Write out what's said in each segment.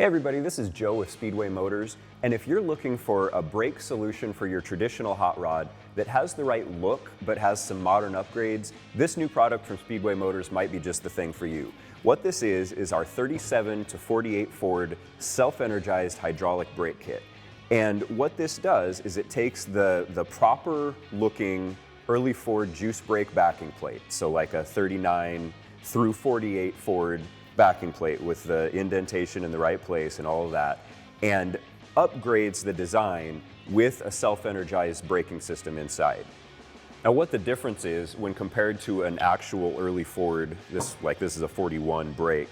Hey everybody, this is Joe with Speedway Motors, and if you're looking for a brake solution for your traditional hot rod that has the right look but has some modern upgrades, this new product from Speedway Motors might be just the thing for you. What this is our 37 to 48 Ford self-energized hydraulic brake kit. And what this does is it takes the proper looking early Ford juice brake backing plate, so like a 39 through 48 Ford backing plate with the indentation in the right place and all of that, and upgrades the design with a self-energized braking system inside. Now what the difference is when compared to an actual early Ford, this is a 41 brake,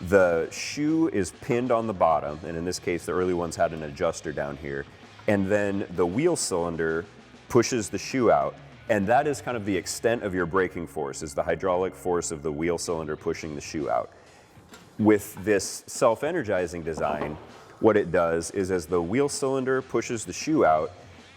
the shoe is pinned on the bottom, and in this case the early ones had an adjuster down here, and then the wheel cylinder pushes the shoe out, and that is kind of the extent of your braking force, is the hydraulic force of the wheel cylinder pushing the shoe out. With this self-energizing design, what it does is as the wheel cylinder pushes the shoe out,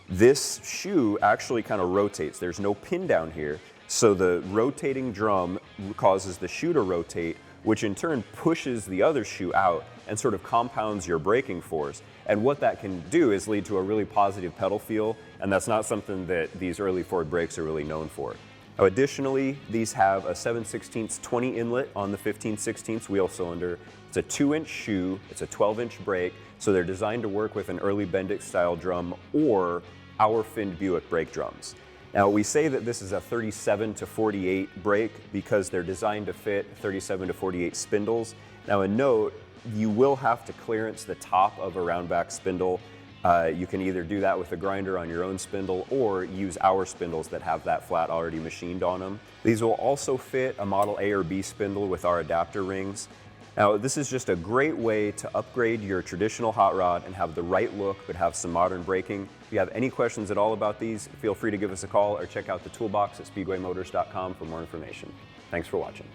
this shoe actually kind of rotates. There's no pin down here, so the rotating drum causes the shoe to rotate, which in turn pushes the other shoe out and sort of compounds your braking force. And what that can do is lead to a really positive pedal feel, and that's not something that these early Ford brakes are really known for. Now, additionally, these have a 7/16 20 inlet on the 15/16 wheel cylinder. It's a 2-inch shoe, it's a 12-inch brake, so they're designed to work with an early Bendix style drum or our finned Buick brake drums. Now, we say that this is a 37 to 48 brake because they're designed to fit 37 to 48 spindles. Now, a note, you will have to clearance the top of a round back spindle. You can either do that with a grinder on your own spindle or use our spindles that have that flat already machined on them. These will also fit a Model A or B spindle with our adapter rings. Now, this is just a great way to upgrade your traditional hot rod and have the right look but have some modern braking. If you have any questions at all about these, feel free to give us a call or check out the toolbox at speedwaymotors.com for more information. Thanks for watching.